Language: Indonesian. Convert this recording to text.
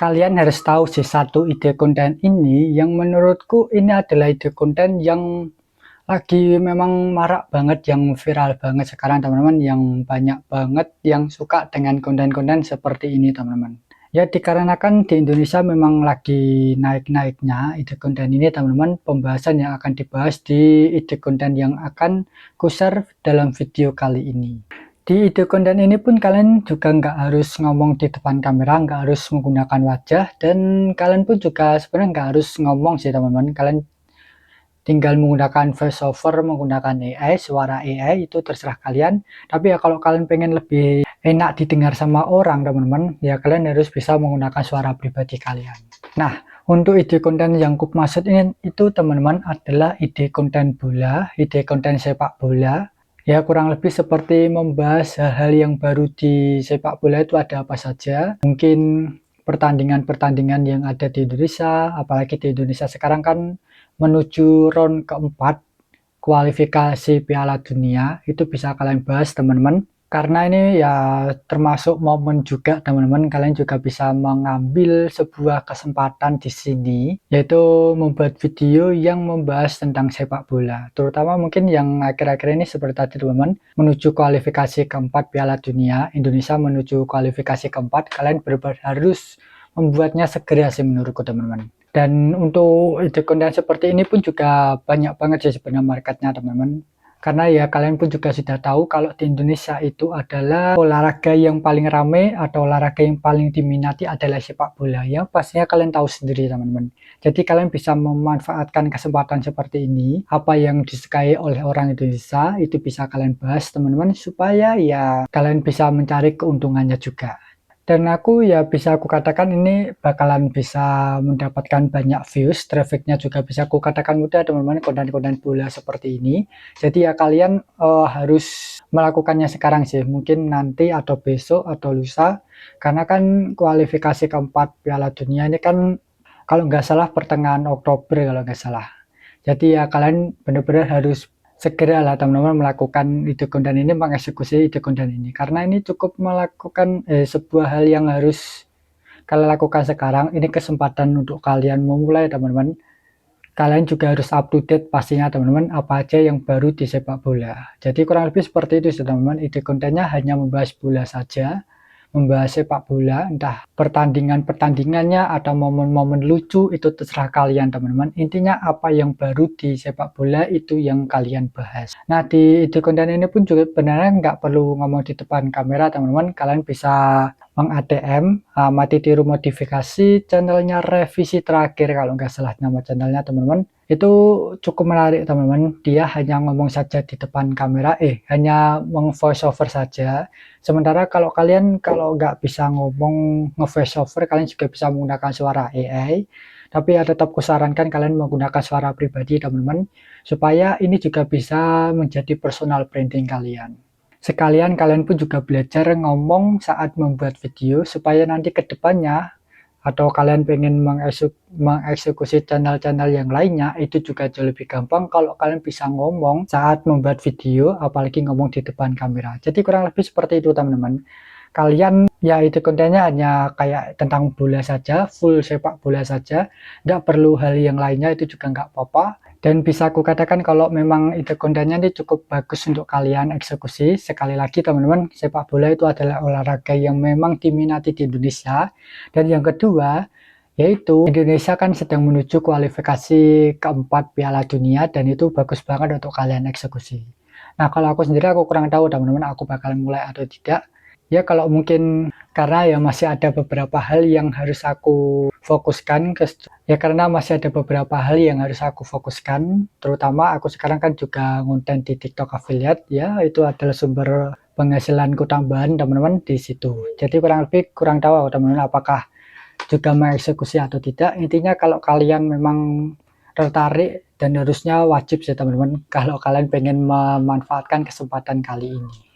Kalian harus tahu sih satu ide konten ini yang menurutku ini adalah ide konten yang lagi memang marak banget, yang viral banget sekarang teman-teman, yang banyak banget yang suka dengan konten-konten seperti ini teman-teman. Ya dikarenakan di Indonesia memang lagi naik-naiknya ide konten ini teman-teman. Pembahasan yang akan dibahas di ide konten yang akan ku-share dalam video kali ini. Di ide konten ini pun kalian juga nggak harus ngomong di depan kamera, nggak harus menggunakan wajah, dan kalian pun juga sebenarnya nggak harus ngomong sih teman-teman. Kalian tinggal menggunakan voiceover, menggunakan AI, suara AI, itu terserah kalian. Tapi ya kalau kalian pengen lebih enak didengar sama orang teman-teman, ya kalian harus bisa menggunakan suara pribadi kalian. Nah, untuk ide konten yang ku maksud ini itu teman-teman adalah ide konten bola, ide konten sepak bola. Ya kurang lebih seperti membahas hal-hal yang baru di sepak bola itu ada apa saja. Mungkin pertandingan-pertandingan yang ada di Indonesia, apalagi di Indonesia sekarang kan menuju round keempat kualifikasi Piala Dunia, itu bisa kalian bahas teman-teman. Karena ini ya termasuk momen juga teman-teman, kalian juga bisa mengambil sebuah kesempatan di sini, yaitu membuat video yang membahas tentang sepak bola. Terutama mungkin yang akhir-akhir ini seperti tadi teman-teman, menuju kualifikasi keempat Piala Dunia, Indonesia menuju kualifikasi keempat, kalian benar-benar harus membuatnya segera sih menurutku teman-teman. Dan untuk ide konten seperti ini pun juga banyak banget sih sebenarnya marketnya teman-teman. Karena ya kalian pun juga sudah tahu kalau di Indonesia itu adalah olahraga yang paling ramai atau olahraga yang paling diminati adalah sepak bola. Ya pastinya kalian tahu sendiri teman-teman. Jadi kalian bisa memanfaatkan kesempatan seperti ini. Apa yang disukai oleh orang Indonesia itu bisa kalian bahas teman-teman. Supaya ya kalian bisa mencari keuntungannya juga. Dan aku ya bisa aku katakan ini bakalan bisa mendapatkan banyak views, trafficnya juga bisa aku katakan mudah teman-teman, konten-konten bola seperti ini. Jadi ya kalian harus melakukannya sekarang sih, mungkin nanti atau besok atau lusa, karena kan kualifikasi keempat Piala Dunia ini kan kalau nggak salah pertengahan Oktober kalau nggak salah. Jadi ya kalian benar-benar harus segera lah teman-teman melakukan ide konten ini, mengeksekusi ide konten ini, karena ini cukup melakukan sebuah hal yang harus kalian lakukan sekarang. Ini kesempatan untuk kalian memulai teman-teman. Kalian juga harus up to date pastinya teman-teman, apa aja yang baru di sepak bola. Jadi kurang lebih seperti itu teman-teman, ide kontennya hanya membahas bola saja, membahas sepak bola, entah pertandingan-pertandingannya atau momen-momen lucu, itu terserah kalian teman-teman. Intinya apa yang baru di sepak bola itu yang kalian bahas. Nah di ide konten ini pun juga sebenarnya nggak perlu ngomong di depan kamera teman-teman. Kalian bisa meng-ATM, mati tiru modifikasi channelnya Revisi Terakhir kalau nggak salah nama channelnya teman-teman. Itu cukup menarik teman-teman, dia hanya ngomong saja di depan kamera, hanya meng-voice over saja. Sementara kalau kalian kalau nggak bisa ngomong nge-voice over, kalian juga bisa menggunakan suara AI. Tapi ya tetap kusarankan kalian menggunakan suara pribadi teman-teman, supaya ini juga bisa menjadi personal branding kalian. Sekalian kalian pun juga belajar ngomong saat membuat video, supaya nanti ke depannya atau kalian pengen mengeksekusi channel-channel yang lainnya, itu juga jauh lebih gampang kalau kalian bisa ngomong saat membuat video, apalagi ngomong di depan kamera. Jadi kurang lebih seperti itu teman-teman. Kalian ya itu kontennya hanya kayak tentang bola saja, full sepak bola saja, nggak perlu hal yang lainnya, itu juga nggak apa-apa. Dan bisa aku katakan kalau memang ide kontennya ini cukup bagus untuk kalian eksekusi. Sekali lagi teman-teman, sepak bola itu adalah olahraga yang memang diminati di Indonesia. Dan yang kedua, yaitu Indonesia kan sedang menuju kualifikasi keempat Piala Dunia, dan itu bagus banget untuk kalian eksekusi. Nah kalau aku sendiri aku kurang tahu teman-teman, aku bakal mulai atau tidak. Ya kalau mungkin karena ya masih ada beberapa hal yang harus aku fokuskan ya karena masih ada beberapa hal yang harus aku fokuskan, terutama aku sekarang kan juga ngonten di TikTok affiliate, ya itu adalah sumber penghasilanku tambahan teman-teman di situ. Jadi kurang lebih kurang tahu teman-teman apakah juga mengeksekusi atau tidak. Intinya kalau kalian memang tertarik, dan harusnya wajib sih teman-teman kalau kalian pengen memanfaatkan kesempatan kali ini.